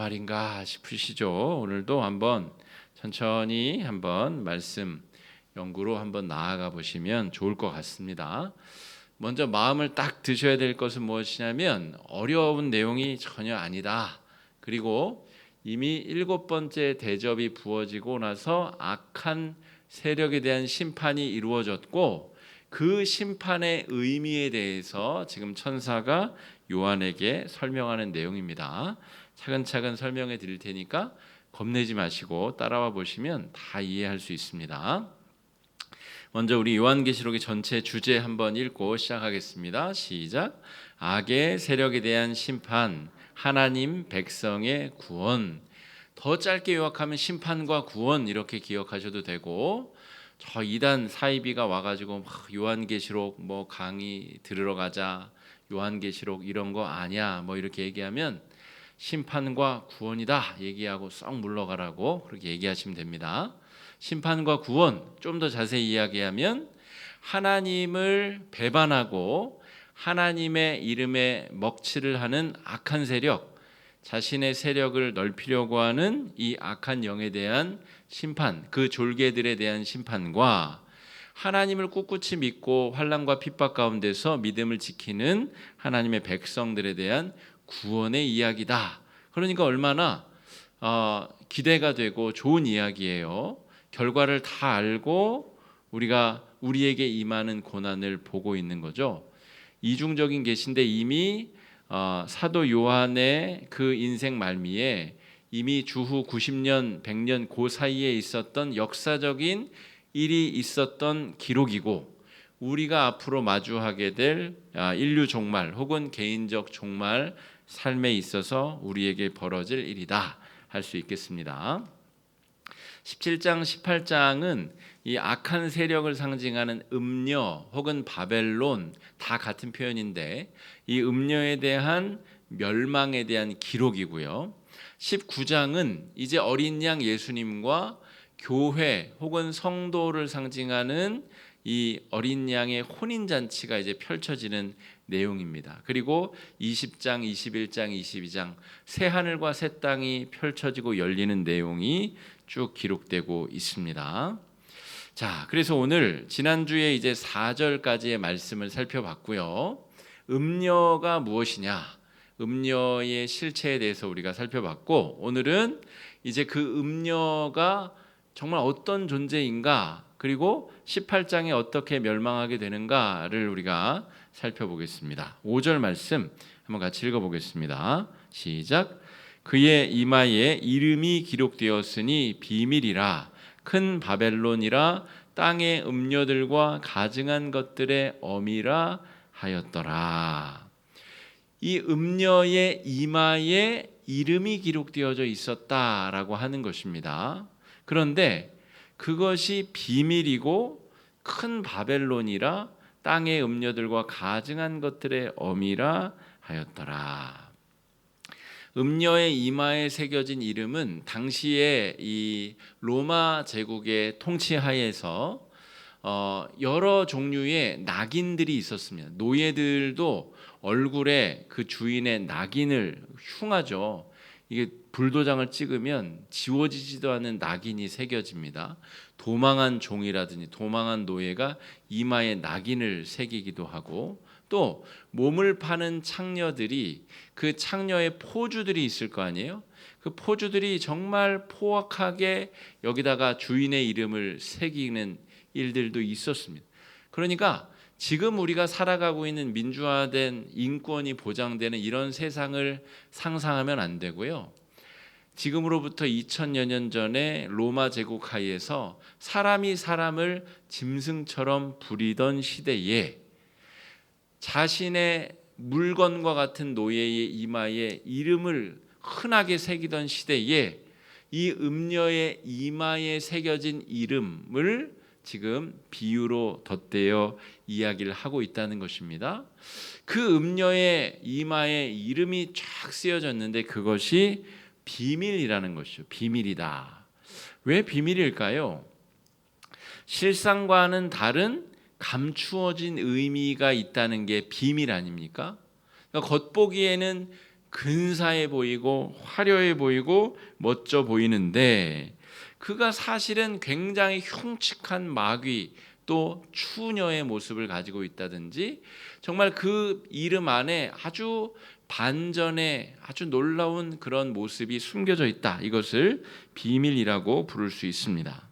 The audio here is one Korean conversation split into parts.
말인가 싶으시죠? 오늘도 한번 천천히 한번 말씀 연구로 한번 나아가 보시면 좋을 것 같습니다. 먼저 마음을 딱 드셔야 될 것은 무엇이냐면 어려운 내용이 전혀 아니다. 그리고 이미 7번째 대접이 부어지고 나서 악한 세력에 대한 심판이 이루어졌고 그 심판의 의미에 대해서 지금 천사가 요한에게 설명하는 내용입니다. 차근차근 설명해 드릴 테니까 겁내지 마시고 따라와 보시면 다 이해할 수 있습니다. 먼저 우리 요한계시록의 전체 주제 한번 읽고 시작하겠습니다. 시작. 악의 세력에 대한 심판, 하나님 백성의 구원. 더 짧게 요약하면 심판과 구원 이렇게 기억하셔도 되고, 저 이단 사이비가 와가지고 막 요한계시록 뭐 강의 들으러 가자, 요한계시록 이런 거 아니야 뭐 이렇게 얘기하면 심판과 구원이다 얘기하고 썩 물러가라고 그렇게 얘기하시면 됩니다. 심판과 구원 좀 더 자세히 이야기하면 하나님을 배반하고 하나님의 이름에 먹칠을 하는 악한 세력, 자신의 세력을 넓히려고 하는 이 악한 영에 대한 심판, 그 졸개들에 대한 심판과 하나님을 꿋꿋이 믿고 환난과 핍박 가운데서 믿음을 지키는 하나님의 백성들에 대한 구원의 이야기다. 그러니까 얼마나 기대가 되고 좋은 이야기예요. 결과를 다 알고 우리가 우리에게 임하는 고난을 보고 있는 거죠. 이중적인 계시인데 이미 사도 요한의 그 인생 말미에 이미 주후 90년, 100년 그 사이에 있었던 역사적인 일이 있었던 기록이고 우리가 앞으로 마주하게 될 인류 종말 혹은 개인적 종말 삶에 있어서 우리에게 벌어질 일이다 할 수 있겠습니다. 17장, 18장은 이 악한 세력을 상징하는 음녀 혹은 바벨론 다 같은 표현인데 이 음녀에 대한 멸망에 대한 기록이고요. 19장은 이제 어린 양 예수님과 교회 혹은 성도를 상징하는 이 어린 양의 혼인잔치가 이제 펼쳐지는 내용입니다. 그리고 20장, 21장, 22장 새 하늘과 새 땅이 펼쳐지고 열리는 내용이 쭉 기록되고 있습니다. 자, 그래서 오늘 지난주에 이제 4절까지의 말씀을 살펴봤고요. 음녀가 무엇이냐? 음녀의 실체에 대해서 우리가 살펴봤고 오늘은 이제 그 음녀가 정말 어떤 존재인가 그리고 18장에 어떻게 멸망하게 되는가를 우리가 살펴보겠습니다. 5절 말씀 한번 같이 읽어보겠습니다. 시작. 그의 이마에 이름이 기록되었으니 비밀이라 큰 바벨론이라 땅의 음녀들과 가증한 것들의 어미라 하였더라. 이 음녀의 이마에 이름이 기록되어져 있었다라고 하는 것입니다. 그런데 그것이 비밀이고 큰 바벨론이라 땅의 음녀들과 가증한 것들의 어미라 하였더라. 음녀의 이마에 새겨진 이름은 당시에 이 로마 제국의 통치하에서 여러 종류의 낙인들이 있었습니다. 노예들도 얼굴에 그 주인의 낙인을 흉하죠. 이게 불도장을 찍으면 지워지지도 않는 낙인이 새겨집니다. 도망한 종이라든지 도망한 노예가 이마에 낙인을 새기기도 하고 또 몸을 파는 창녀들이 그 창녀의 포주들이 있을 거 아니에요. 그 포주들이 정말 포악하게 여기다가 주인의 이름을 새기는 일들도 있었습니다. 그러니까 지금 우리가 살아가고 있는 민주화된 인권이 보장되는 이런 세상을 상상하면 안 되고요. 지금으로부터 2000여 년 전에 로마 제국 하에서 사람이 사람을 짐승처럼 부리던 시대에 자신의 물건과 같은 노예의 이마에 이름을 흔하게 새기던 시대에 이 음녀의 이마에 새겨진 이름을 지금 비유로 덧대어 이야기를 하고 있다는 것입니다. 그 음녀의 이마에 이름이 쫙 쓰여졌는데 그것이 비밀이라는 것이죠. 비밀이다. 왜 비밀일까요? 실상과는 다른 감추어진 의미가 있다는 게 비밀 아닙니까? 그러니까 겉보기에는 근사해 보이고 화려해 보이고 멋져 보이는데 그가 사실은 굉장히 흉측한 마귀 또 추녀의 모습을 가지고 있다든지 정말 그 이름 안에 아주 반전의 아주 놀라운 그런 모습이 숨겨져 있다. 이것을 비밀이라고 부를 수 있습니다.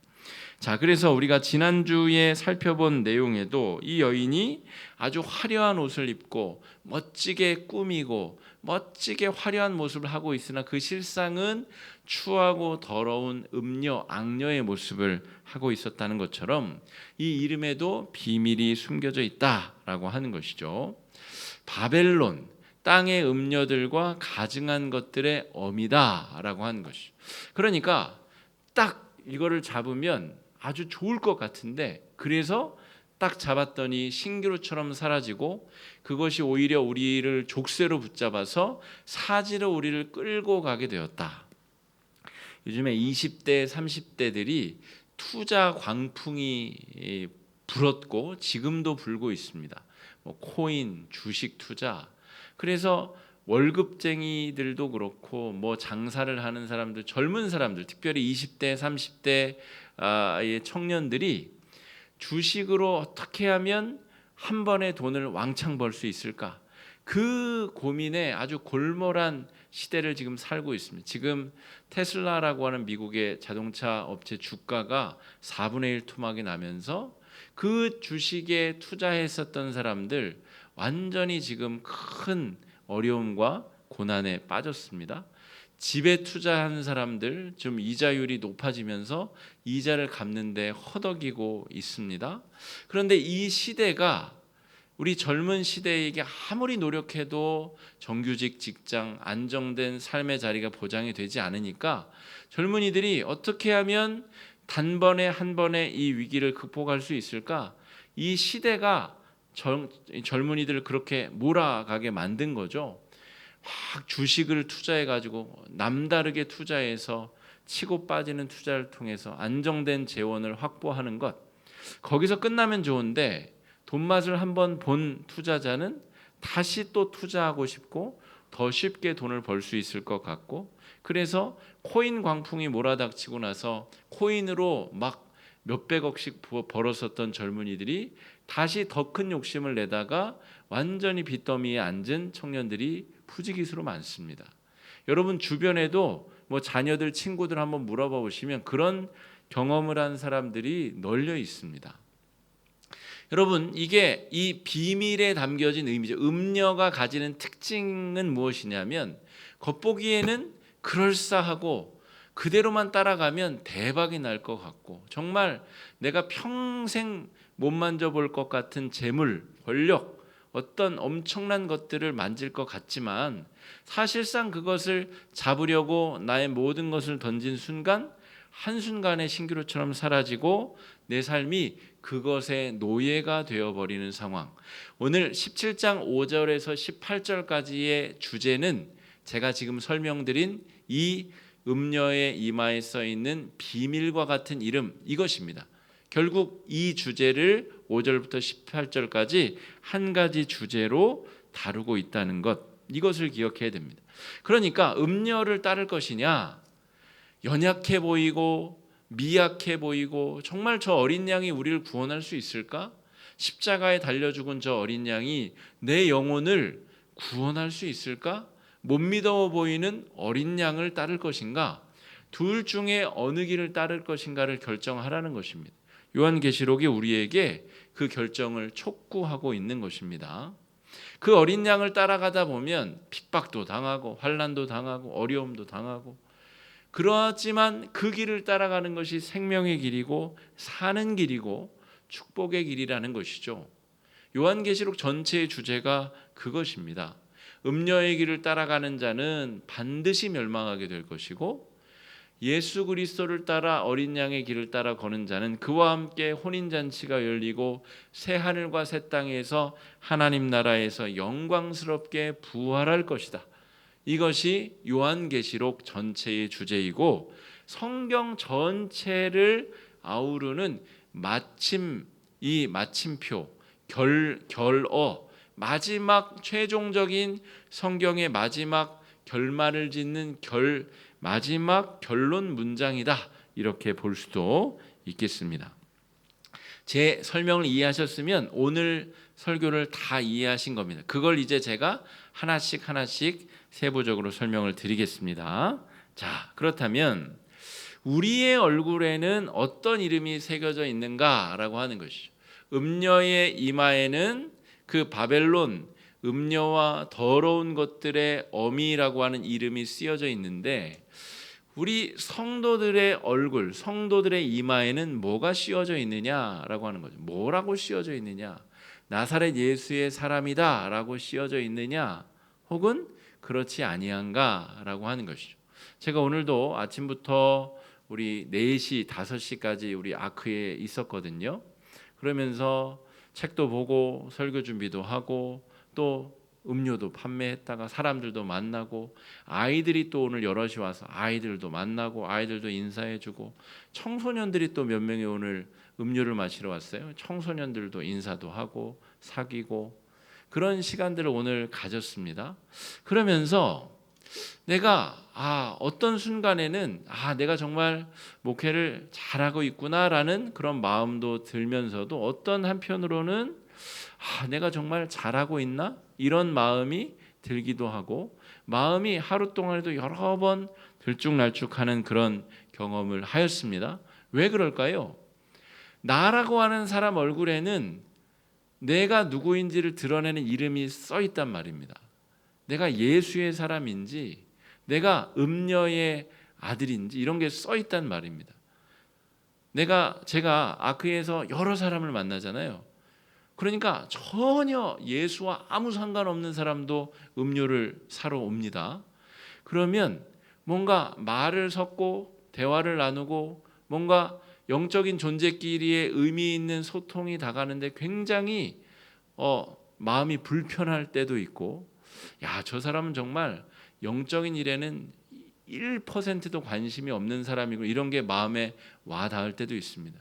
자, 그래서 우리가 지난주에 살펴본 내용에도 이 여인이 아주 화려한 옷을 입고 멋지게 꾸미고 멋지게 화려한 모습을 하고 있으나 그 실상은 추하고 더러운 음녀, 악녀의 모습을 하고 있었다는 것처럼 이 이름에도 비밀이 숨겨져 있다라고 하는 것이죠. 바벨론, 땅의 음녀들과 가증한 것들의 어미다라고 하는 것이죠. 그러니까 딱 이거를 잡으면 아주 좋을 것 같은데 그래서 딱 잡았더니 신기루처럼 사라지고 그것이 오히려 우리를 족쇄로 붙잡아서 사지로 우리를 끌고 가게 되었다. 요즘에 20대, 30대들이 투자 광풍이 불었고 지금도 불고 있습니다. 코인, 주식 투자. 그래서 월급쟁이들도 그렇고 장사를 하는 사람들, 젊은 사람들, 특별히 20대, 30대의 청년들이 주식으로 어떻게 하면 한 번에 돈을 왕창 벌 수 있을까? 그 고민에 아주 골몰한 시대를 지금 살고 있습니다. 지금 테슬라라고 하는 미국의 자동차 업체 주가가 4분의 1 토막이 나면서 그 주식에 투자했었던 사람들 완전히 지금 큰 어려움과 고난에 빠졌습니다. 집에 투자한 사람들 좀 이자율이 높아지면서 이자를 갚는데 허덕이고 있습니다. 그런데 이 시대가 우리 젊은 시대에게 아무리 노력해도 정규직 직장, 안정된 삶의 자리가 보장이 되지 않으니까 젊은이들이 어떻게 하면 단번에 한 번에 이 위기를 극복할 수 있을까? 이 시대가 젊은이들을 그렇게 몰아가게 만든 거죠. 막 주식을 투자해가지고 남다르게 투자해서 치고 빠지는 투자를 통해서 안정된 재원을 확보하는 것. 거기서 끝나면 좋은데 돈맛을 한번 본 투자자는 다시 또 투자하고 싶고 더 쉽게 돈을 벌 수 있을 것 같고 그래서 코인 광풍이 몰아닥치고 나서 코인으로 막 몇백억씩 벌었었던 젊은이들이 다시 더 큰 욕심을 내다가 완전히 빚더미에 앉은 청년들이 부지기수로 많습니다. 여러분 주변에도 자녀들 친구들 한번 물어봐 보시면 그런 경험을 한 사람들이 널려 있습니다. 여러분 이게 이 비밀에 담겨진 의미죠. 음녀가 가지는 특징은 무엇이냐면 겉보기에는 그럴싸하고 그대로만 따라가면 대박이 날 것 같고 정말 내가 평생 못 만져볼 것 같은 재물, 권력 어떤 엄청난 것들을 만질 것 같지만 사실상 그것을 잡으려고 나의 모든 것을 던진 순간 한순간에 신기루처럼 사라지고 내 삶이 그것의 노예가 되어버리는 상황. 오늘 17장 5절에서 18절까지의 주제는 제가 지금 설명드린 이 음녀의 이마에 써있는 비밀과 같은 이름 이것입니다. 결국 이 주제를 5절부터 18절까지 한 가지 주제로 다루고 있다는 것 이것을 기억해야 됩니다. 그러니까 음녀를 따를 것이냐 연약해 보이고 미약해 보이고 정말 저 어린 양이 우리를 구원할 수 있을까? 십자가에 달려 죽은 저 어린 양이 내 영혼을 구원할 수 있을까? 못 믿어 보이는 어린 양을 따를 것인가? 둘 중에 어느 길을 따를 것인가를 결정하라는 것입니다. 요한계시록이 우리에게 그 결정을 촉구하고 있는 것입니다. 그 어린 양을 따라가다 보면 핍박도 당하고 환난도 당하고 어려움도 당하고 그렇지만 그 길을 따라가는 것이 생명의 길이고 사는 길이고 축복의 길이라는 것이죠. 요한계시록 전체의 주제가 그것입니다. 음녀의 길을 따라가는 자는 반드시 멸망하게 될 것이고 예수 그리스도를 따라 어린 양의 길을 따라 거는 자는 그와 함께 혼인잔치가 열리고 새 하늘과 새 땅에서 하나님 나라에서 영광스럽게 부활할 것이다. 이것이 요한계시록 전체의 주제이고 성경 전체를 아우르는 이 마침표, 결어, 마지막 최종적인 성경의 마지막 결말을 짓는 마지막 결론 문장이다. 이렇게 볼 수도 있겠습니다. 제 설명을 이해하셨으면 오늘 설교를 다 이해하신 겁니다. 그걸 이제 제가 하나씩 세부적으로 설명을 드리겠습니다. 자, 그렇다면 우리의 얼굴에는 어떤 이름이 새겨져 있는가라고 하는 것이죠. 음녀의 이마에는 그 바벨론 음녀와 더러운 것들의 어미라고 하는 이름이 쓰여져 있는데, 우리 성도들의 얼굴, 성도들의 이마에는 뭐가 씌워져 있느냐라고 하는 거죠. 뭐라고 씌워져 있느냐? 나사렛 예수의 사람이다라고 씌워져 있느냐? 혹은 그렇지 아니한가라고 하는 것이죠. 제가 오늘도 아침부터 우리 4시, 5시까지 우리 아크에 있었거든요. 그러면서 책도 보고 설교 준비도 하고 또 음료도 판매했다가 사람들도 만나고, 아이들이 또 오늘 여럿이 와서 아이들도 만나고 아이들도 인사해주고, 청소년들이 또 몇 명이 오늘 음료를 마시러 왔어요. 청소년들도 인사도 하고 사귀고, 그런 시간들을 오늘 가졌습니다. 그러면서 내가 어떤 순간에는 내가 정말 목회를 잘하고 있구나라는 그런 마음도 들면서도, 어떤 한편으로는 내가 정말 잘하고 있나? 이런 마음이 들기도 하고, 마음이 하루 동안에도 여러 번 들쭉날쭉하는 그런 경험을 하였습니다. 왜 그럴까요? 나라고 하는 사람 얼굴에는 내가 누구인지를 드러내는 이름이 써 있단 말입니다. 내가 예수의 사람인지, 내가 음녀의 아들인지, 이런 게 써 있단 말입니다. 제가 아크에서 여러 사람을 만나잖아요. 그러니까 전혀 예수와 아무 상관없는 사람도 음료를 사러 옵니다. 그러면 뭔가 말을 섞고 대화를 나누고 뭔가 영적인 존재끼리의 의미 있는 소통이 다가는데 굉장히 마음이 불편할 때도 있고, 저 사람은 정말 영적인 일에는 1%도 관심이 없는 사람이고, 이런 게 마음에 와 닿을 때도 있습니다.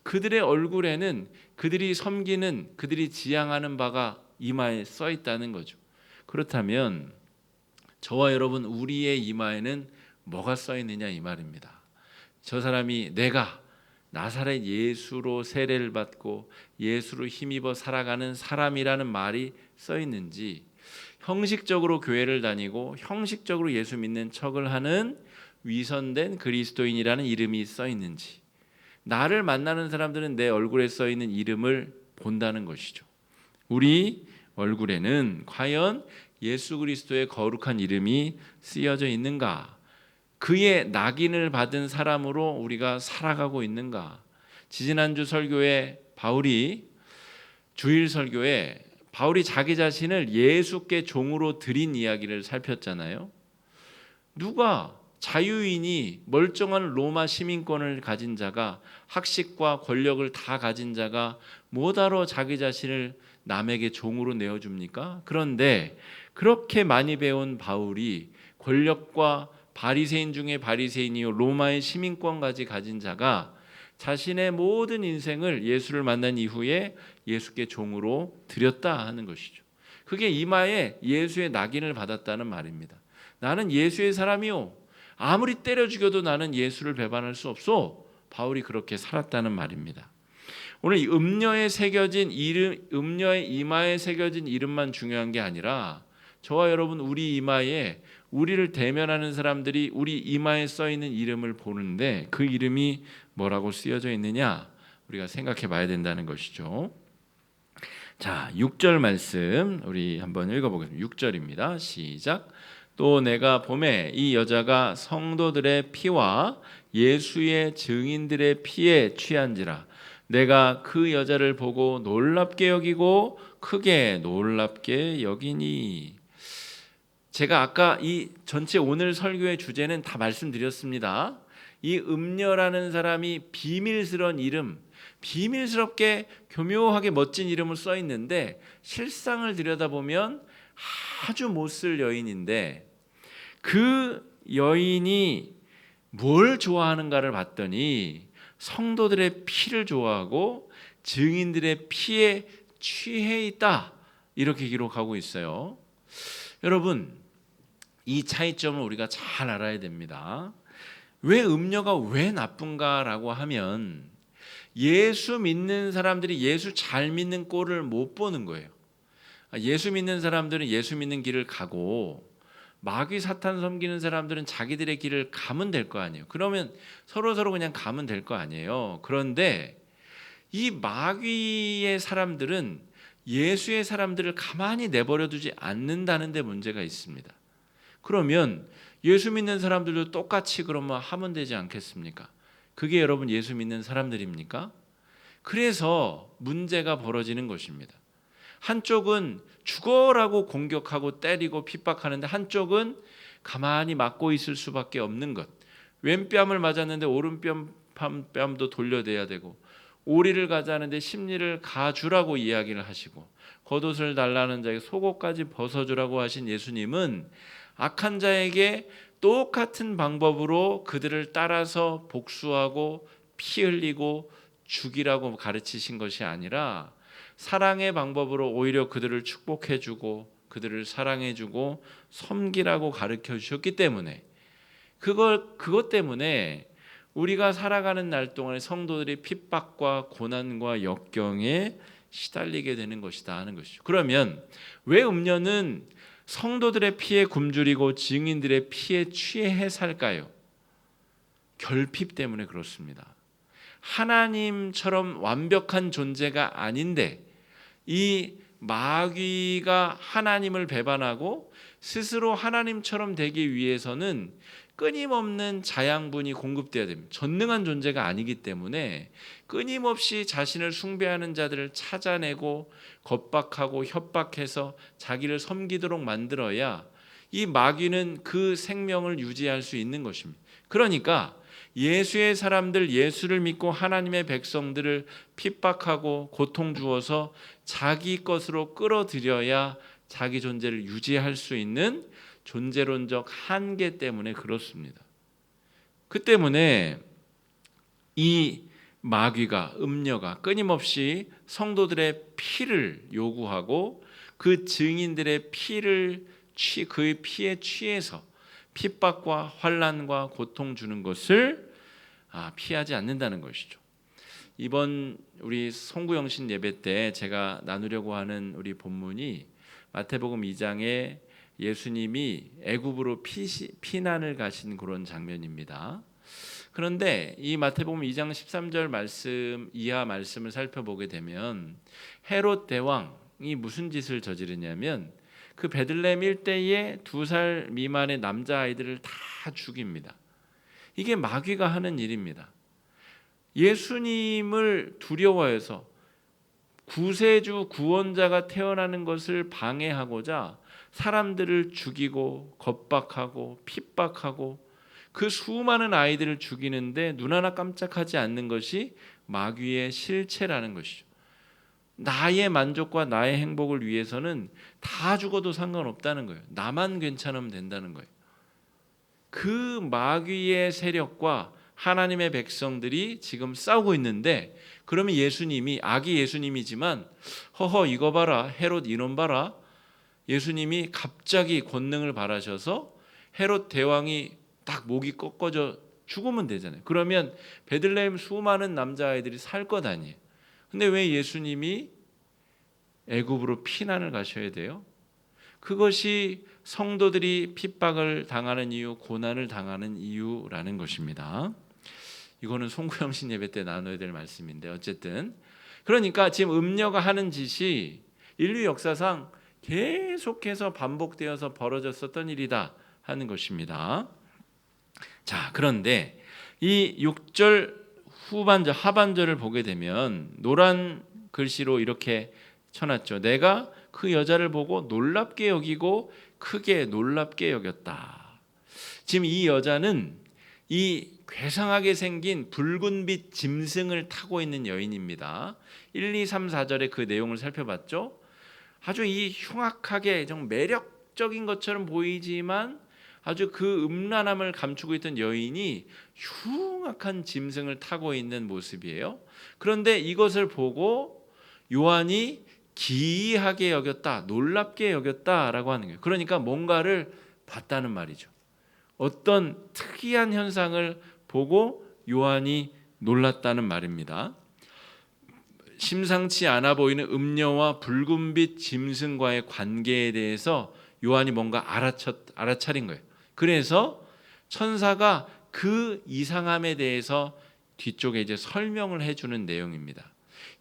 그들의 얼굴에는 그들이 섬기는, 그들이 지향하는 바가 이마에 써 있다는 거죠. 그렇다면 저와 여러분, 우리의 이마에는 뭐가 써 있느냐 이 말입니다. 저 사람이 내가 나사렛 예수로 세례를 받고 예수로 힘입어 살아가는 사람이라는 말이 써 있는지, 형식적으로 교회를 다니고 형식적으로 예수 믿는 척을 하는 위선된 그리스도인이라는 이름이 써 있는지, 나를 만나는 사람들은 내 얼굴에 써 있는 이름을 본다는 것이죠. 우리 얼굴에는 과연 예수 그리스도의 거룩한 이름이 쓰여져 있는가? 그의 낙인을 받은 사람으로 우리가 살아가고 있는가? 지지난주 설교에 주일 설교에 바울이 자기 자신을 예수께 종으로 드린 이야기를 살폈잖아요. 누가 자유인이, 멀쩡한 로마 시민권을 가진 자가, 학식과 권력을 다 가진 자가 뭐하러 자기 자신을 남에게 종으로 내어줍니까? 그런데 그렇게 많이 배운 바울이, 권력과 바리새인 중에 바리새인이요 로마의 시민권까지 가진 자가 자신의 모든 인생을 예수를 만난 이후에 예수께 종으로 드렸다 하는 것이죠. 그게 이마에 예수의 낙인을 받았다는 말입니다. 나는 예수의 사람이요, 아무리 때려 죽여도 나는 예수를 배반할 수 없어. 바울이 그렇게 살았다는 말입니다. 오늘 음녀의 이마에 새겨진 이름만 중요한 게 아니라, 저와 여러분 우리 이마에, 우리를 대면하는 사람들이 우리 이마에 써 있는 이름을 보는데, 그 이름이 뭐라고 쓰여져 있느냐 우리가 생각해 봐야 된다는 것이죠. 자, 6절 말씀 우리 한번 읽어보겠습니다. 6절입니다. 시작. 또 내가 보매 이 여자가 성도들의 피와 예수의 증인들의 피에 취한지라. 내가 그 여자를 보고 놀랍게 여기고 크게 놀랍게 여기니. 제가 아까 이 전체 오늘 설교의 주제는 다 말씀드렸습니다. 이 음녀라는 사람이 비밀스러운 이름, 비밀스럽게 교묘하게 멋진 이름을 써 있는데, 실상을 들여다보면 아주 못쓸 여인인데, 그 여인이 뭘 좋아하는가를 봤더니 성도들의 피를 좋아하고 증인들의 피에 취해 있다, 이렇게 기록하고 있어요. 여러분, 이 차이점을 우리가 잘 알아야 됩니다. 왜 음녀가 왜 나쁜가라고 하면 예수 믿는 사람들이 예수 잘 믿는 꼴을 못 보는 거예요. 예수 믿는 사람들은 예수 믿는 길을 가고 마귀 사탄 섬기는 사람들은 자기들의 길을 가면 될 거 아니에요. 그러면 서로 그냥 가면 될 거 아니에요. 그런데 이 마귀의 사람들은 예수의 사람들을 가만히 내버려 두지 않는다는 데 문제가 있습니다. 그러면 예수 믿는 사람들도 똑같이 그러면 하면 되지 않겠습니까? 그게 여러분 예수 믿는 사람들입니까? 그래서 문제가 벌어지는 것입니다. 한쪽은 죽어라고 공격하고 때리고 핍박하는데 한쪽은 가만히 막고 있을 수밖에 없는 것. 왼뺨을 맞았는데 오른뺨도 돌려대야 되고, 오리를 가자는데 십리를 가주라고 이야기를 하시고, 겉옷을 달라는 자에게 속옷까지 벗어주라고 하신 예수님은 악한 자에게 똑같은 방법으로 그들을 따라서 복수하고 피 흘리고 죽이라고 가르치신 것이 아니라 사랑의 방법으로 오히려 그들을 축복해주고 그들을 사랑해주고 섬기라고 가르쳐 주셨기 때문에 그것 때문에 우리가 살아가는 날 동안에 성도들이 핍박과 고난과 역경에 시달리게 되는 것이다 하는 것이죠. 그러면 왜 음녀는 성도들의 피에 굶주리고 증인들의 피에 취해 살까요? 결핍 때문에 그렇습니다. 하나님처럼 완벽한 존재가 아닌데 이 마귀가 하나님을 배반하고 스스로 하나님처럼 되기 위해서는 끊임없는 자양분이 공급돼야 됩니다. 전능한 존재가 아니기 때문에 끊임없이 자신을 숭배하는 자들을 찾아내고 겁박하고 협박해서 자기를 섬기도록 만들어야 이 마귀는 그 생명을 유지할 수 있는 것입니다. 그러니까 예수의 사람들, 예수를 믿고 하나님의 백성들을 핍박하고 고통 주어서 자기 것으로 끌어들여야 자기 존재를 유지할 수 있는 존재론적 한계 때문에 그렇습니다. 그 때문에 이 마귀가, 음녀가 끊임없이 성도들의 피를 요구하고 그 증인들의 피를 그의 피에 취해서 핍박과 환난과 고통 주는 것을 피하지 않는다는 것이죠. 이번 우리 송구영신 예배 때 제가 나누려고 하는 우리 본문이 마태복음 2장에 예수님이 애굽으로 피난을 가신 그런 장면입니다. 그런데 이 마태복음 2장 13절 말씀 이하 말씀을 살펴보게 되면 헤롯 대왕이 무슨 짓을 저지르냐면 그 베들레헴 일대에 2살 미만의 남자아이들을 다 죽입니다. 이게 마귀가 하는 일입니다. 예수님을 두려워해서 구세주 구원자가 태어나는 것을 방해하고자 사람들을 죽이고 겁박하고 핍박하고 그 수많은 아이들을 죽이는데 눈 하나 깜짝하지 않는 것이 마귀의 실체라는 것이죠. 나의 만족과 나의 행복을 위해서는 다 죽어도 상관없다는 거예요. 나만 괜찮으면 된다는 거예요. 그 마귀의 세력과 하나님의 백성들이 지금 싸우고 있는데, 그러면 예수님이, 악이 예수님이지만 허허 이거 봐라, 헤롯 이놈 봐라, 예수님이 갑자기 권능을 발하셔서 헤롯 대왕이 딱 목이 꺾어져 죽으면 되잖아요. 그러면 베들레헴 수많은 남자아이들이 살 것 아니에요. 근데 왜 예수님이 애굽으로 피난을 가셔야 돼요? 그것이 성도들이 핍박을 당하는 이유, 고난을 당하는 이유라는 것입니다. 이거는 송구영신 예배 때 나눠야 될 말씀인데, 어쨌든 그러니까 지금 음녀가 하는 짓이 인류 역사상 계속해서 반복되어서 벌어졌었던 일이다 하는 것입니다. 자, 그런데 이 6절 하반절을 보게 되면 노란 글씨로 이렇게 쳐놨죠. 내가 그 여자를 보고 놀랍게 여기고 크게 놀랍게 여겼다. 지금 이 여자는 이 괴상하게 생긴 붉은빛 짐승을 타고 있는 여인입니다. 1, 2, 3, 4절의 그 내용을 살펴봤죠. 아주 이 흉악하게 좀 매력적인 것처럼 보이지만 아주 그 음란함을 감추고 있던 여인이 흉악한 짐승을 타고 있는 모습이에요. 그런데 이것을 보고 요한이 기이하게 여겼다, 놀랍게 여겼다라고 하는 거예요. 그러니까 뭔가를 봤다는 말이죠. 어떤 특이한 현상을 보고 요한이 놀랐다는 말입니다. 심상치 않아 보이는 음녀와 붉은빛 짐승과의 관계에 대해서 요한이 뭔가 알아차린 거예요. 그래서 천사가 그 이상함에 대해서 뒤쪽에 이제 설명을 해주는 내용입니다.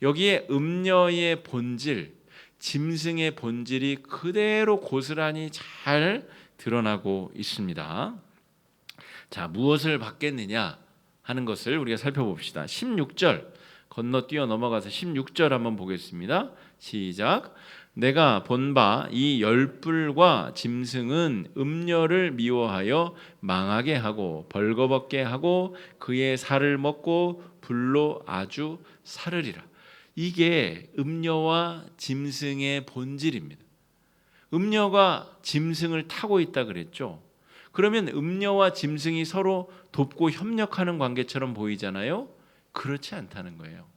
여기에 음녀의 본질, 짐승의 본질이 그대로 고스란히 잘 드러나고 있습니다. 자, 무엇을 받겠느냐 하는 것을 우리가 살펴봅시다. 16절 건너뛰어 넘어가서 16절 한번 보겠습니다. 시작. 내가 본 바 이 열불과 짐승은 음녀를 미워하여 망하게 하고 벌거벗게 하고 그의 살을 먹고 불로 아주 사르리라. 이게 음녀와 짐승의 본질입니다. 음녀가 짐승을 타고 있다 그랬죠. 그러면 음녀와 짐승이 서로 돕고 협력하는 관계처럼 보이잖아요. 그렇지 않다는 거예요.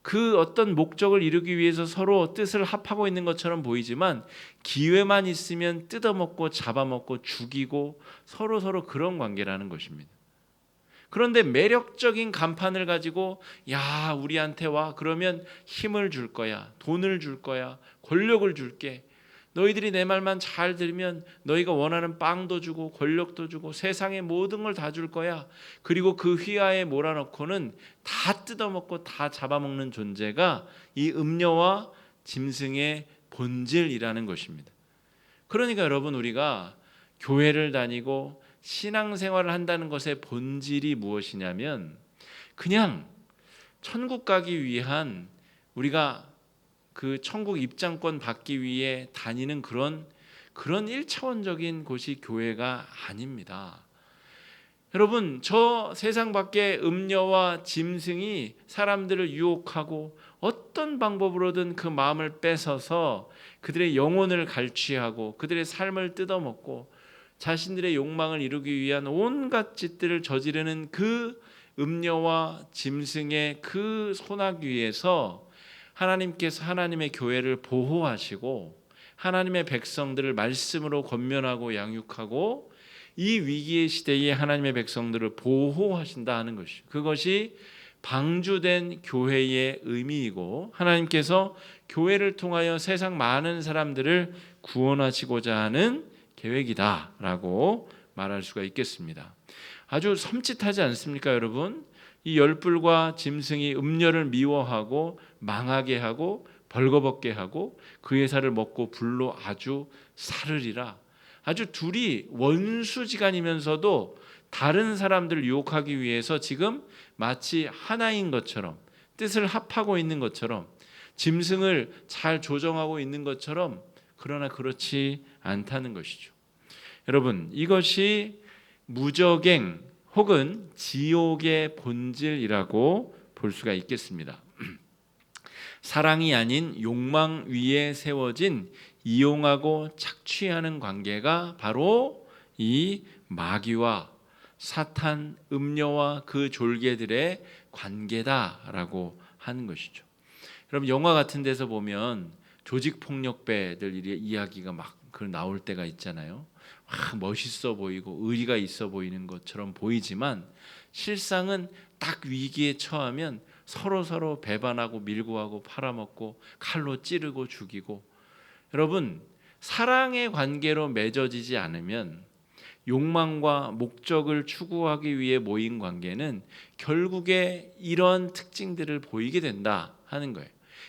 그 어떤 목적을 이루기 위해서 서로 뜻을 합하고 있는 것처럼 보이지만 기회만 있으면 뜯어먹고 잡아먹고 죽이고 서로 그런 관계라는 것입니다. 그런데 매력적인 간판을 가지고 야, 우리한테 와. 그러면 힘을 줄 거야. 돈을 줄 거야. 권력을 줄게. 너희들이 내 말만 잘 들으면 너희가 원하는 빵도 주고 권력도 주고 세상의 모든 걸 다 줄 거야. 그리고 그 휘하에 몰아넣고는 다 뜯어먹고 다 잡아먹는 존재가 이 음녀와 짐승의 본질이라는 것입니다. 그러니까 여러분, 우리가 교회를 다니고 신앙생활을 한다는 것의 본질이 무엇이냐면 그냥 천국 가기 위한, 우리가 그 천국 입장권 받기 위해 다니는 그런 1차원적인 곳이 교회가 아닙니다. 여러분, 저 세상 밖에 음녀와 짐승이 사람들을 유혹하고 어떤 방법으로든 그 마음을 뺏어서 그들의 영혼을 갈취하고 그들의 삶을 뜯어먹고 자신들의 욕망을 이루기 위한 온갖 짓들을 저지르는 그 음녀와 짐승의 그 손아귀 위에서 하나님께서 하나님의 교회를 보호하시고 하나님의 백성들을 말씀으로 권면하고 양육하고 이 위기의 시대에 하나님의 백성들을 보호하신다 하는 것이죠. 그것이 방주된 교회의 의미이고 하나님께서 교회를 통하여 세상 많은 사람들을 구원하시고자 하는 계획이다라고 말할 수가 있겠습니다. 아주 섬찟하지 않습니까, 여러분? 이 열불과 짐승이 음녀를 미워하고 망하게 하고 벌거벗게 하고 그의 살을 먹고 불로 아주 사르리라. 아주 둘이 원수지간이면서도 다른 사람들을 유혹하기 위해서 지금 마치 하나인 것처럼 뜻을 합하고 있는 것처럼 짐승을 잘 조정하고 있는 것처럼, 그러나 그렇지 않다는 것이죠. 여러분, 이것이 무저갱 혹은 지옥의 본질이라고 볼 수가 있겠습니다. 사랑이 아닌 욕망 위에 세워진 이용하고 착취하는 관계가 바로 이 마귀와 사탄, 음녀와 그 졸개들의 관계다라고 하는 것이죠. 여러분, 영화 같은 데서 보면 조직폭력배들 이야기가 막 나올 때가 있잖아요. 멋있어 보이고 의리가 있어 보이는 것처럼 보이지만 실상은 딱 위기에 처하면 서로 배반하고 밀고 하고 팔아먹고 칼로 찌르고 죽이고, 여러분, 사랑의 관계로 맺어지지 않으면 욕망과 목적을 추구하기 위해 모인 관계는 결국에 이런 특징들을 보이게 된다 하는 거예요.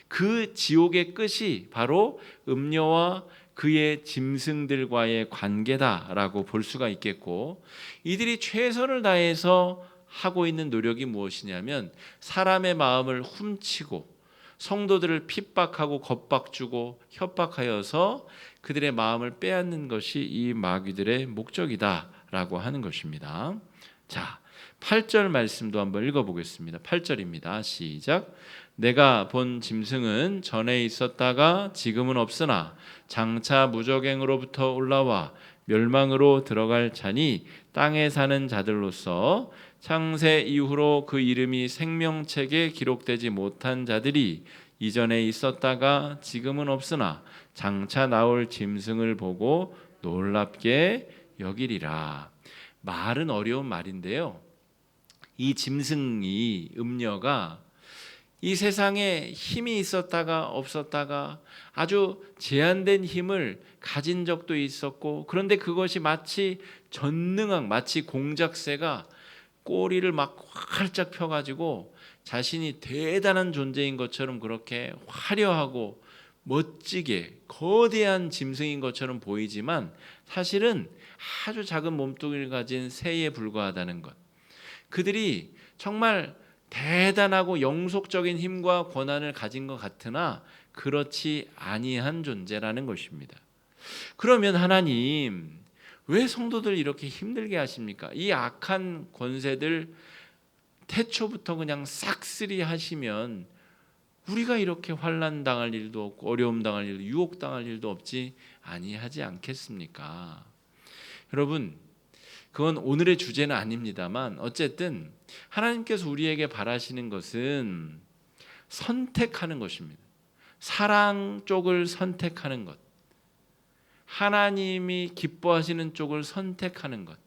그 지옥의 끝이 바로 음녀와 그의 짐승들과의 관계다라고 볼 수가 있겠고, 이들이 최선을 다해서 하고 있는 노력이 무엇이냐면 사람의 마음을 훔치고 성도들을 핍박하고 겁박주고 협박하여서 그들의 마음을 빼앗는 것이 이 마귀들의 목적이다라고 하는 것입니다. 자, 8절 말씀도 한번 읽어보겠습니다. 8절입니다. 시작. 내가 본 짐승은 전에 있었다가 지금은 없으나 장차 무저갱으로부터 올라와 멸망으로 들어갈 자니 땅에 사는 자들로서 창세 이후로 그 이름이 생명책에 기록되지 못한 자들이 이전에 있었다가 지금은 없으나 장차 나올 짐승을 보고 놀랍게 여기리라. 말은 어려운 말인데요. 이 짐승이 음녀가 이 세상에 힘이 있었다가 없었다가 아주 제한된 힘을 가진 적도 있었고, 그런데 그것이 마치 전능한, 마치 공작새가 꼬리를 막 활짝 펴가지고 자신이 대단한 존재인 것처럼 그렇게 화려하고 멋지게 거대한 짐승인 것처럼 보이지만 사실은 아주 작은 몸뚱이를 가진 새에 불과하다는 것. 그들이 정말 대단하고 영속적인 힘과 권한을 가진 것 같으나 그렇지 아니한 존재라는 것입니다. 그러면 하나님, 왜 성도들 이렇게 힘들게 하십니까? 이 악한 권세들 태초부터 그냥 싹쓸이 하시면 우리가 이렇게 환난 당할 일도 없고 어려움 당할 일도, 유혹 당할 일도 없지 아니하지 않겠습니까? 여러분, 그건 오늘의 주제는 아닙니다만 어쨌든 하나님께서 우리에게 바라시는 것은 선택하는 것입니다. 사랑 쪽을 선택하는 것, 하나님이 기뻐하시는 쪽을 선택하는 것.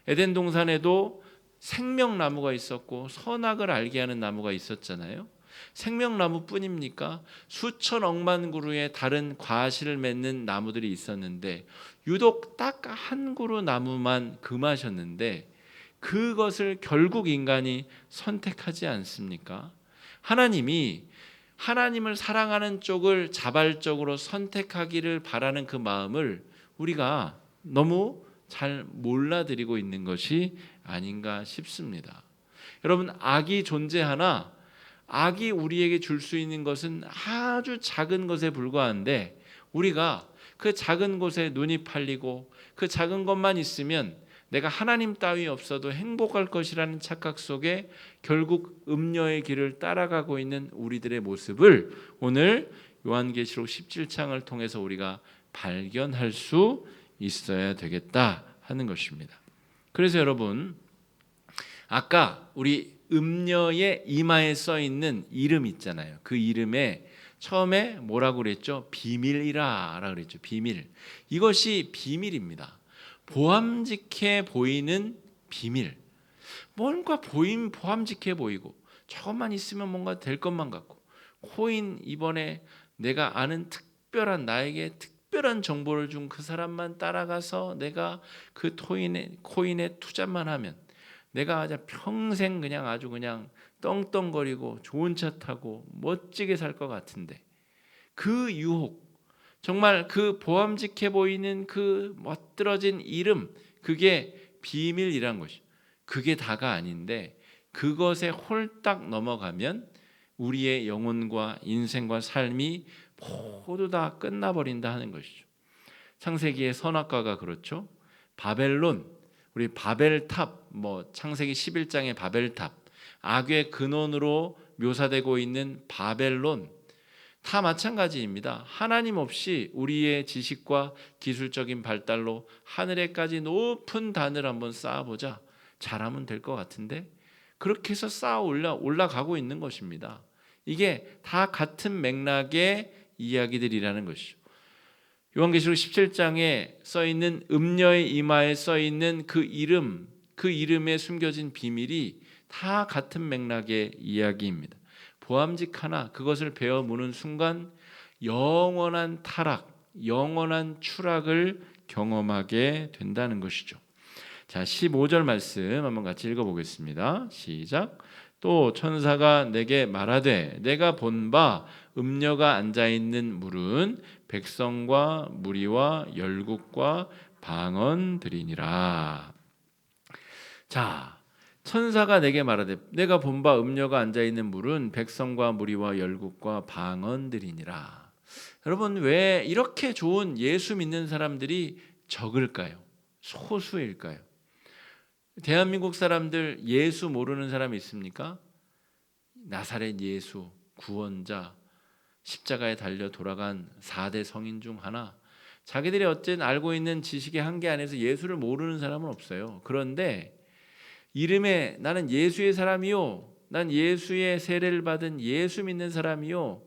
에덴 동산에도 생명나무가 있었고 선악을 알게 하는 나무가 있었잖아요. 생명나무뿐입니까? 수천 억만 그루의 다른 과실을 맺는 나무들이 있었는데 유독 딱 한 그루 나무만 금하셨는데 그것을 결국 인간이 선택하지 않습니까? 하나님이 하나님을 사랑하는 쪽을 자발적으로 선택하기를 바라는 그 마음을 우리가 너무 잘 몰라드리고 있는 것이 아닌가 싶습니다. 여러분, 악이 존재하나 악이 우리에게 줄 수 있는 것은 아주 작은 것에 불과한데 우리가 그 작은 곳에 눈이 팔리고 그 작은 것만 있으면 내가 하나님 따위 없어도 행복할 것이라는 착각 속에 결국 음녀의 길을 따라가고 있는 우리들의 모습을 오늘 요한계시록 17장을 통해서 우리가 발견할 수 있어야 되겠다 하는 것입니다. 그래서 여러분, 아까 우리 음녀의 이마에 써 있는 이름 있잖아요. 그 이름에 처음에 뭐라고 그랬죠? 비밀이라 그랬죠. 비밀. 이것이 비밀입니다. 보암직해 보이는 비밀. 뭔가 보암직해 보이고 저것만 있으면 뭔가 될 것만 같고, 코인 이번에 내가 아는 나에게 특별한 정보를 준 그 사람만 따라가서 내가 그 코인에 투자만 하면 내가 아주 평생 그냥 아주 그냥 떵떵거리고 좋은 차 타고 멋지게 살 것 같은데, 그 유혹, 정말 그 보암직해 보이는 그 멋들어진 이름, 그게 비밀이란 것이, 그게 다가 아닌데 그것에 홀딱 넘어가면 우리의 영혼과 인생과 삶이 모두 다 끝나버린다 하는 것이죠. 창세기의 선악과가 그렇죠. 바벨론, 우리 바벨탑, 창세기 11장의 바벨탑, 악의 근원으로 묘사되고 있는 바벨론, 다 마찬가지입니다. 하나님 없이 우리의 지식과 기술적인 발달로 하늘에까지 높은 단을 한번 쌓아보자. 잘하면 될 것 같은데 그렇게 해서 쌓아 올라가고 있는 것입니다. 이게 다 같은 맥락의 이야기들이라는 것이죠. 요한계시록 17장에 써있는 음녀의 이마에 써있는 그 이름, 그 이름에 숨겨진 비밀이 다 같은 맥락의 이야기입니다. 보암직하나 그것을 베어 무는 순간 영원한 타락, 영원한 추락을 경험하게 된다는 것이죠. 자, 15절 말씀 한번 같이 읽어보겠습니다. 시작. 또 천사가 내게 말하되 내가 본 바 음녀가 앉아있는 물은 백성과 무리와 열국과 방언들이니라. 자, 천사가 내게 말하되 내가 본 바 음녀가 앉아있는 물은 백성과 무리와 열국과 방언들이니라. 여러분, 왜 이렇게 좋은 예수 믿는 사람들이 적을까요? 소수일까요? 대한민국 사람들 예수 모르는 사람 있습니까? 나사렛 예수, 구원자, 십자가에 달려 돌아간 4대 성인 중 하나, 자기들이 어쨌든 알고 있는 지식의 한계 안에서 예수를 모르는 사람은 없어요. 그런데 이름에 나는 예수의 사람이요, 난 예수의 세례를 받은 예수 믿는 사람이요,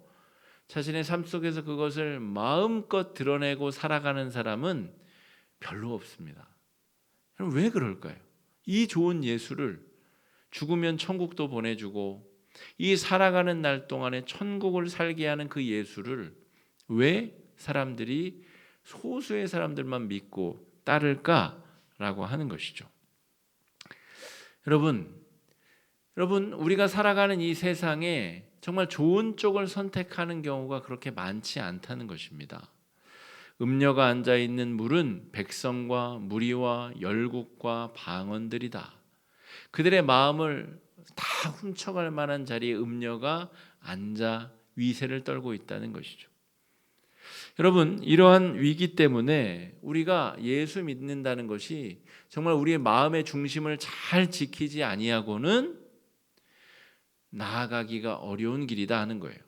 자신의 삶 속에서 그것을 마음껏 드러내고 살아가는 사람은 별로 없습니다. 그럼 왜 그럴까요? 이 좋은 예수를 죽으면 천국도 보내주고 이 살아가는 날 동안에 천국을 살게 하는 그 예수를 왜 사람들이 소수의 사람들만 믿고 따를까라고 하는 것이죠. 여러분 우리가 살아가는 이 세상에 정말 좋은 쪽을 선택하는 경우가 그렇게 많지 않다는 것입니다. 음녀가 앉아 있는 물은 백성과 무리와 열국과 방언들이다. 그들의 마음을 다 훔쳐갈 만한 자리에 음녀가 앉아 위세를 떨고 있다는 것이죠. 여러분, 이러한 위기 때문에 우리가 예수 믿는다는 것이 정말 우리의 마음의 중심을 잘 지키지 아니하고는 나아가기가 어려운 길이다 하는 거예요.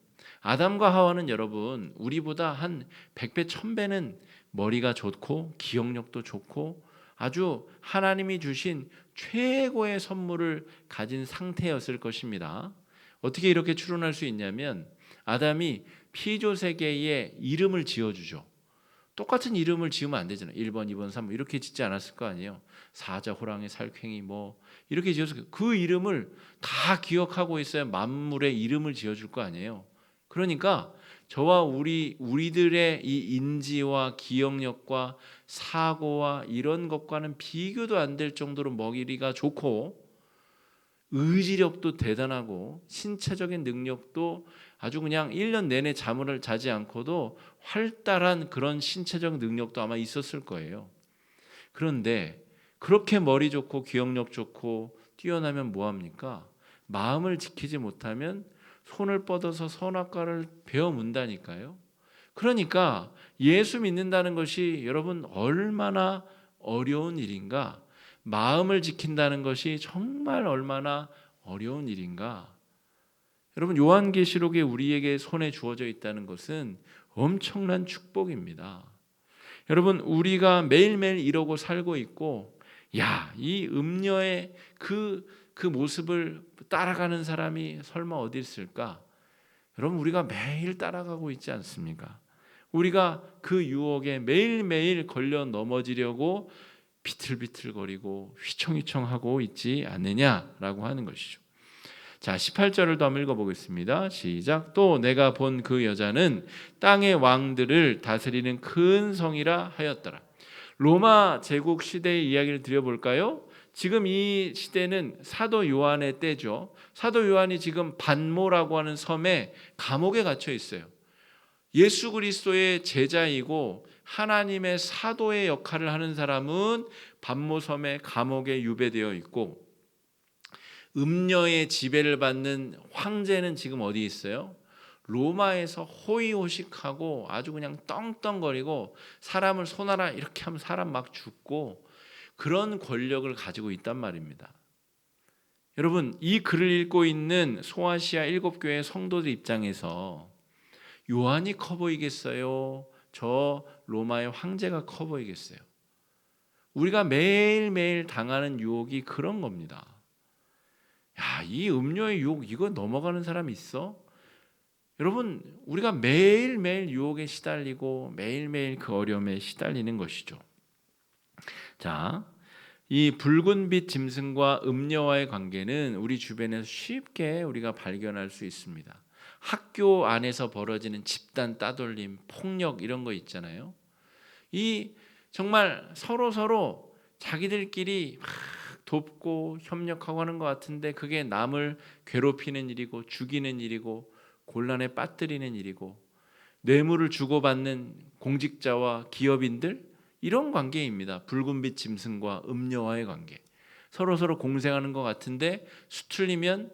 아담과 하와는 여러분 우리보다 한 100배 1000배는 머리가 좋고 기억력도 좋고 아주 하나님이 주신 최고의 선물을 가진 상태였을 것입니다. 어떻게 이렇게 추론할 수 있냐면 아담이 피조세계에 이름을 지어주죠. 똑같은 이름을 지으면 안 되잖아요. 1번, 2번, 3번 이렇게 짓지 않았을 거 아니에요. 사자, 호랑이, 살쾡이 뭐 이렇게 지어서 그 이름을 다 기억하고 있어야 만물의 이름을 지어줄 거 아니에요. 그러니까 저와 우리들의 이 인지와 기억력과 사고와 이런 것과는 비교도 안 될 정도로 머리가 좋고 의지력도 대단하고 신체적인 능력도 아주 그냥 1년 내내 잠을 자지 않고도 활달한 그런 신체적 능력도 아마 있었을 거예요. 그런데 그렇게 머리 좋고 기억력 좋고 뛰어나면 뭐합니까? 마음을 지키지 못하면 손을 뻗어서 선악과를 베어 문다니까요. 그러니까 예수 믿는다는 것이 여러분 얼마나 어려운 일인가? 마음을 지킨다는 것이 정말 얼마나 어려운 일인가? 여러분 요한계시록에 우리에게 손에 주어져 있다는 것은 엄청난 축복입니다. 여러분 우리가 매일매일 이러고 살고 있고 이 음녀의 그 모습을 따라가는 사람이 설마 어디 있을까? 여러분 우리가 매일 따라가고 있지 않습니까? 우리가 그 유혹에 매일매일 걸려 넘어지려고 비틀비틀거리고 휘청휘청하고 있지 않느냐라고 하는 것이죠. 자, 18절을 더 한번 읽어보겠습니다. 시작. 또 내가 본 그 여자는 땅의 왕들을 다스리는 큰 성이라 하였더라. 로마 제국 시대의 이야기를 드려볼까요? 지금 이 시대는 사도 요한의 때죠. 사도 요한이 지금 반모라고 하는 섬에 감옥에 갇혀 있어요. 예수 그리스도의 제자이고 하나님의 사도의 역할을 하는 사람은 반모섬의 감옥에 유배되어 있고 음녀의 지배를 받는 황제는 지금 어디 있어요? 로마에서 호의호식하고 아주 그냥 떵떵거리고 사람을 손하나 이렇게 하면 사람 막 죽고 그런 권력을 가지고 있단 말입니다. 여러분 이 글을 읽고 있는 소아시아 7교회 성도들 입장에서 요한이 커 보이겠어요? 저 로마의 황제가 커 보이겠어요? 우리가 매일매일 당하는 유혹이 그런 겁니다. 이 음료의 유혹 이거 넘어가는 사람이 있어? 여러분 우리가 매일매일 유혹에 시달리고 매일매일 그 어려움에 시달리는 것이죠. 자, 이 붉은빛 짐승과 음녀와의 관계는 우리 주변에서 쉽게 우리가 발견할 수 있습니다. 학교 안에서 벌어지는 집단 따돌림, 폭력 이런 거 있잖아요. 이 정말 서로 자기들끼리 막 돕고 협력하고 하는 것 같은데 그게 남을 괴롭히는 일이고 죽이는 일이고 곤란에 빠뜨리는 일이고 뇌물을 주고받는 공직자와 기업인들 이런 관계입니다. 붉은빛 짐승과 음녀와의 관계. 서로 공생하는 것 같은데 수틀리면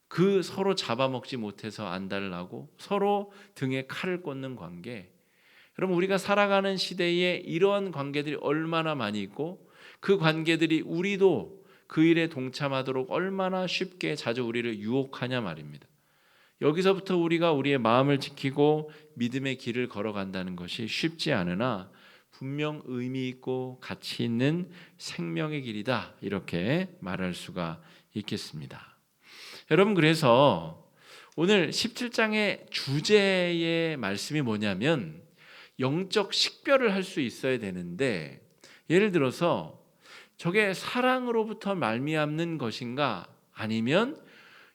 그 서로 잡아먹지 못해서 안달을 나고 서로 등에 칼을 꽂는 관계. 여러분 우리가 살아가는 시대에 이러한 관계들이 얼마나 많이 있고 그 관계들이 우리도 그 일에 동참하도록 얼마나 쉽게 자주 우리를 유혹하냐 말입니다. 여기서부터 우리가 우리의 마음을 지키고 믿음의 길을 걸어간다는 것이 쉽지 않으나 분명 의미 있고 가치 있는 생명의 길이다 이렇게 말할 수가 있겠습니다. 여러분 그래서 오늘 17장의 주제의 말씀이 뭐냐면 영적 식별을 할 수 있어야 되는데 예를 들어서 저게 사랑으로부터 말미암는 것인가 아니면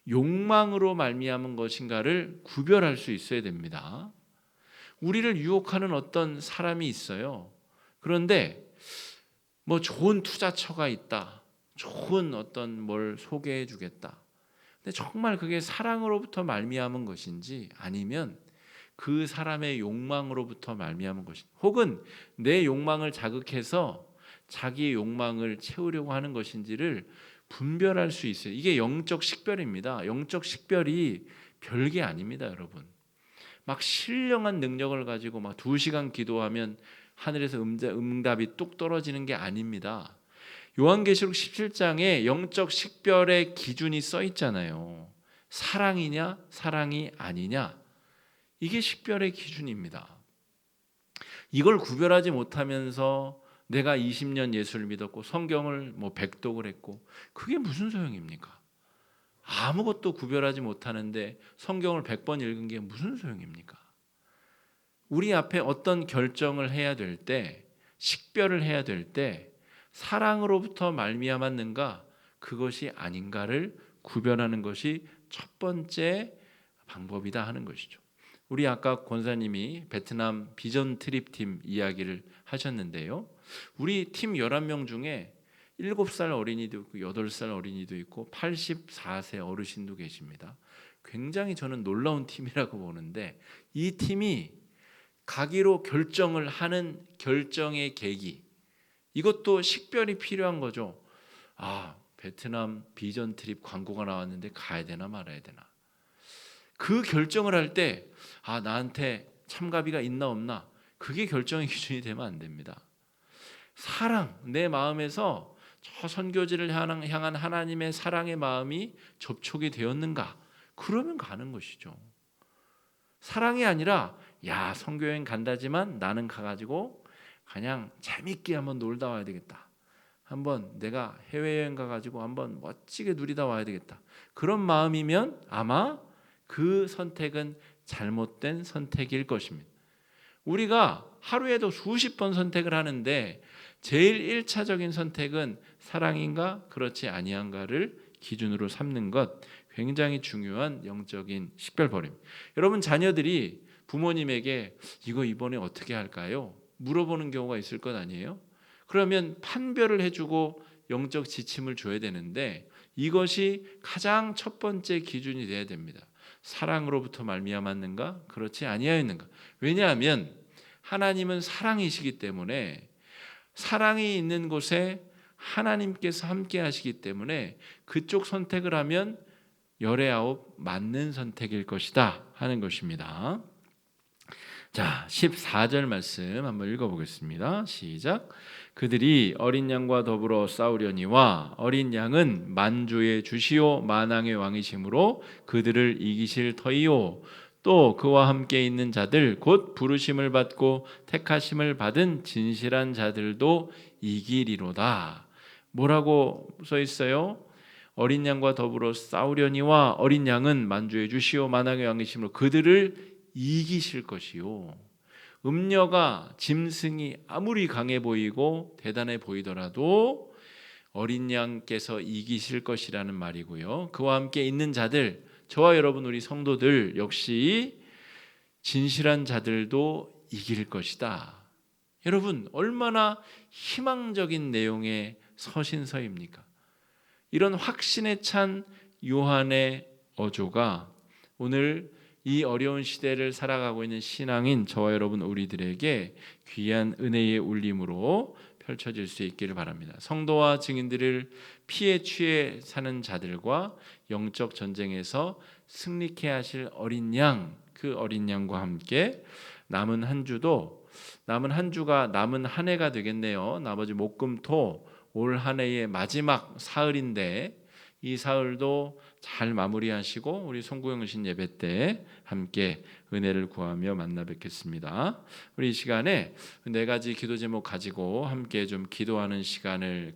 욕망으로 말미암은 것인가를 구별할 수 있어야 됩니다. 우리를 유혹하는 어떤 사람이 있어요. 그런데 뭐 좋은 투자처가 있다. 좋은 어떤 뭘 소개해 주겠다. 근데 정말 그게 사랑으로부터 말미암은 것인지 아니면 그 사람의 욕망으로부터 말미암은 것인지 혹은 내 욕망을 자극해서 자기의 욕망을 채우려고 하는 것인지를 분별할 수 있어요. 이게 영적 식별입니다. 영적 식별이 별게 아닙니다, 여러분. 막 신령한 능력을 가지고 막 2시간 기도하면 하늘에서 응답이 뚝 떨어지는 게 아닙니다. 요한계시록 17장에 영적 식별의 기준이 써 있잖아요. 사랑이냐 사랑이 아니냐, 이게 식별의 기준입니다. 이걸 구별하지 못하면서 내가 20년 예수를 믿었고 성경을 뭐 100독을 했고 그게 무슨 소용입니까? 아무것도 구별하지 못하는데 성경을 100번 읽은 게 무슨 소용입니까? 우리 앞에 어떤 결정을 해야 될 때, 식별을 해야 될 때 사랑으로부터 말미암았는가 그것이 아닌가를 구별하는 것이 첫 번째 방법이다 하는 것이죠. 우리 아까 권사님이 베트남 비전 트립 팀 이야기를 하셨는데요. 우리 팀 11명 중에 7살 어린이도 있고 8살 어린이도 있고 84세 어르신도 계십니다. 굉장히 저는 놀라운 팀이라고 보는데 이 팀이 가기로 결정을 하는 결정의 계기, 이것도 식별이 필요한 거죠. 베트남 비전 트립 광고가 나왔는데 가야 되나 말아야 되나. 그 결정을 할 때 나한테 참가비가 있나 없나, 그게 결정의 기준이 되면 안 됩니다. 사랑, 내 마음에서 저 선교지를 향한 하나님의 사랑의 마음이 접촉이 되었는가, 그러면 가는 것이죠. 사랑이 아니라 선교여행 간다지만 나는 가가지고 그냥 재밌게 한번 놀다 와야 되겠다. 한번 내가 해외여행 가가지고 한번 멋지게 누리다 와야 되겠다. 그런 마음이면 아마 그 선택은 잘못된 선택일 것입니다. 우리가 하루에도 수십 번 선택을 하는데 제일 1차적인 선택은 사랑인가 그렇지 아니한가를 기준으로 삼는 것, 굉장히 중요한 영적인 식별법입니다. 여러분, 자녀들이 부모님에게 이거 이번에 어떻게 할까요? 물어보는 경우가 있을 것 아니에요? 그러면 판별을 해주고 영적 지침을 줘야 되는데 이것이 가장 첫 번째 기준이 돼야 됩니다. 사랑으로부터 말미암았는가 그렇지 아니하였는가. 왜냐하면 하나님은 사랑이시기 때문에, 사랑이 있는 곳에 하나님께서 함께 하시기 때문에 그쪽 선택을 하면 열의 아홉 맞는 선택일 것이다 하는 것입니다. 자, 14절 말씀 한번 읽어보겠습니다. 시작. 그들이 어린 양과 더불어 싸우려니와 어린 양은 만주의 주시오 만왕의 왕이심으로 그들을 이기실 터이요. 또 그와 함께 있는 자들 곧 부르심을 받고 택하심을 받은 진실한 자들도 이기리로다. 뭐라고 써 있어요? 어린 양과 더불어 싸우려니와 어린 양은 만주의 주시오 만왕의 왕이심으로 그들을 이기실 것이요. 음녀가 짐승이 아무리 강해 보이고 대단해 보이더라도 어린 양께서 이기실 것이라는 말이고요. 그와 함께 있는 자들, 저와 여러분 우리 성도들 역시 진실한 자들도 이길 것이다. 여러분, 얼마나 희망적인 내용의 서신서입니까? 이런 확신에 찬 요한의 어조가 오늘 이 어려운 시대를 살아가고 있는 신앙인 저와 여러분 우리들에게 귀한 은혜의 울림으로 펼쳐질 수 있기를 바랍니다. 성도와 증인들을 피해 취해 사는 자들과 영적 전쟁에서 승리케 하실 어린 양, 그 어린 양과 함께 남은 한 주가 남은 한 해가 되겠네요. 나머지 목금토 올 한 해의 마지막 사흘인데 이 사흘도 잘 마무리하시고 우리 송구영신 예배 때 함께 은혜를 구하며 만나 뵙겠습니다. 우리 이 시간에 4가지 기도 제목 가지고 함께 좀 기도하는 시간을